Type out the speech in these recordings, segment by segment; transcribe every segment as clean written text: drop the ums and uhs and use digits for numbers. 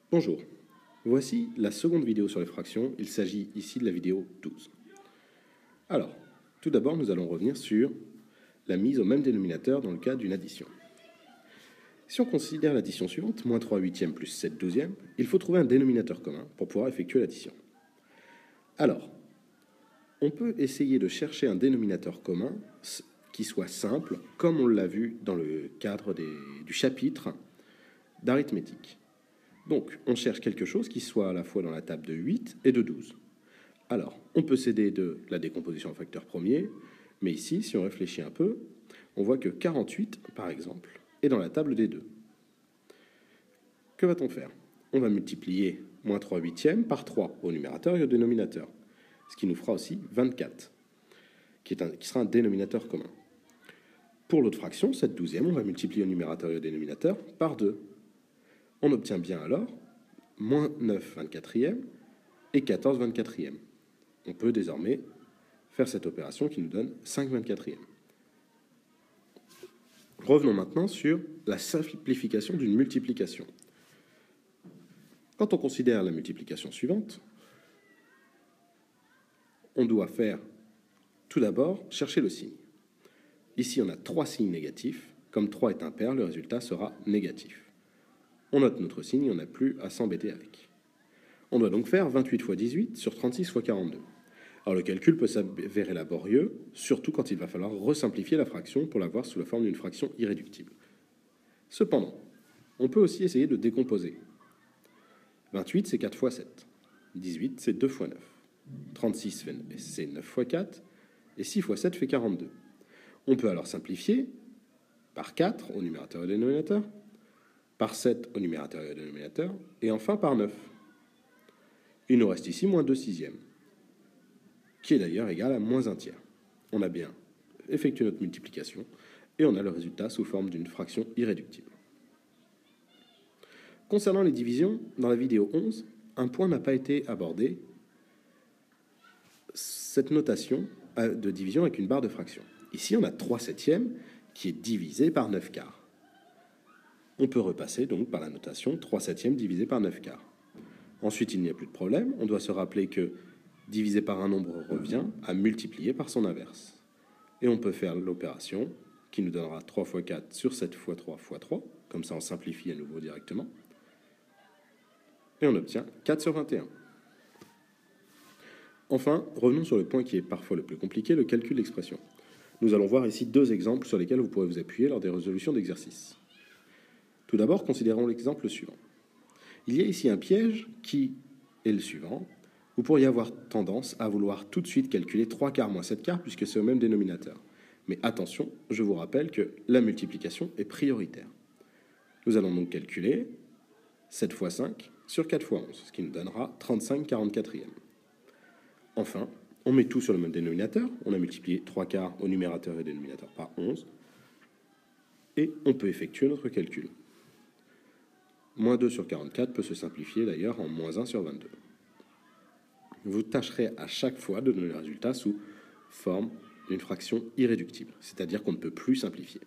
Bonjour, voici la seconde vidéo sur les fractions. Il s'agit ici de la vidéo 12. Alors, tout d'abord, nous allons revenir sur la mise au même dénominateur dans le cas d'une addition. Si on considère l'addition suivante, moins 3 huitièmes plus 7 douzièmes, il faut trouver un dénominateur commun pour pouvoir effectuer l'addition. Alors, on peut essayer de chercher un dénominateur commun qui soit simple, comme on l'a vu dans le cadre du chapitre d'arithmétique. Donc, on cherche quelque chose qui soit à la fois dans la table de 8 et de 12. Alors, on peut s'aider de la décomposition en facteurs premiers, mais ici, si on réfléchit un peu, on voit que 48, par exemple, est dans la table des 2. Que va-t-on faire? On va multiplier moins 3 huitièmes par 3 au numérateur et au dénominateur, ce qui nous fera aussi 24, qui sera un dénominateur commun. Pour l'autre fraction, cette douzième, on va multiplier au numérateur et au dénominateur par 2. On obtient bien alors moins 9 24e et 14 24e. On peut désormais faire cette opération qui nous donne 5 24e. Revenons maintenant sur la simplification d'une multiplication. Quand on considère la multiplication suivante, on doit faire tout d'abord chercher le signe. Ici, on a 3 signes négatifs. Comme 3 est impair, le résultat sera négatif. On note notre signe et on n'a plus à s'embêter avec. On doit donc faire 28 fois 18 sur 36 fois 42. Alors le calcul peut s'avérer laborieux, surtout quand il va falloir resimplifier la fraction pour l'avoir sous la forme d'une fraction irréductible. Cependant, on peut aussi essayer de décomposer. 28, c'est 4 fois 7. 18, c'est 2 fois 9. 36, c'est 9 fois 4. Et 6 fois 7 fait 42. On peut alors simplifier par 4 au numérateur et au dénominateur, par 7 au numérateur et au dénominateur, et enfin par 9. Il nous reste ici moins 2 sixièmes, qui est d'ailleurs égal à moins 1 tiers. On a bien effectué notre multiplication, et on a le résultat sous forme d'une fraction irréductible. Concernant les divisions, dans la vidéo 11, un point n'a pas été abordé, cette notation de division avec une barre de fraction. Ici, on a 3 septièmes qui est divisé par 9 quarts. On peut repasser donc par la notation 3 septièmes divisé par 9 quarts. Ensuite, il n'y a plus de problème. On doit se rappeler que diviser par un nombre revient à multiplier par son inverse. Et on peut faire l'opération qui nous donnera 3 fois 4 sur 7 fois 3 fois 3. Comme ça, on simplifie à nouveau directement. Et on obtient 4 sur 21. Enfin, revenons sur le point qui est parfois le plus compliqué, le calcul d'expression. Nous allons voir ici 2 exemples sur lesquels vous pourrez vous appuyer lors des résolutions d'exercices. Tout d'abord, considérons l'exemple suivant. Il y a ici un piège qui est le suivant. Vous pourriez avoir tendance à vouloir tout de suite calculer 3 quarts moins 7 quarts puisque c'est au même dénominateur. Mais attention, je vous rappelle que la multiplication est prioritaire. Nous allons donc calculer 7 fois 5 sur 4 fois 11, ce qui nous donnera 35 44e. Enfin, on met tout sur le même dénominateur. On a multiplié 3 quarts au numérateur et dénominateur par 11. Et on peut effectuer notre calcul. Moins 2 sur 44 peut se simplifier d'ailleurs en moins 1 sur 22. Vous tâcherez à chaque fois de donner le résultat sous forme d'une fraction irréductible, c'est-à-dire qu'on ne peut plus simplifier.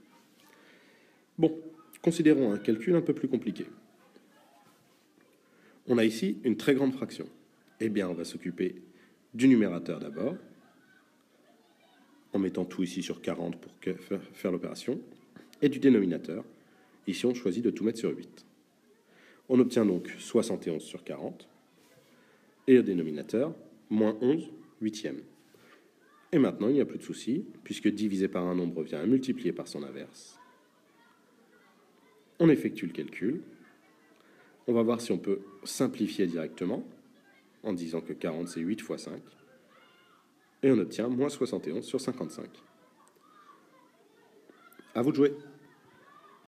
Bon, considérons un calcul un peu plus compliqué. On a ici une très grande fraction. Eh bien, on va s'occuper du numérateur d'abord, en mettant tout ici sur 40 pour faire l'opération, et du dénominateur. Ici, on choisit de tout mettre sur 8. On obtient donc 71 sur 40, et au dénominateur, moins 11 huitièmes. Et maintenant, il n'y a plus de souci, puisque diviser par un nombre revient à multiplier par son inverse. On effectue le calcul. On va voir si on peut simplifier directement, en disant que 40, c'est 8 fois 5. Et on obtient moins 71 sur 55. À vous de jouer.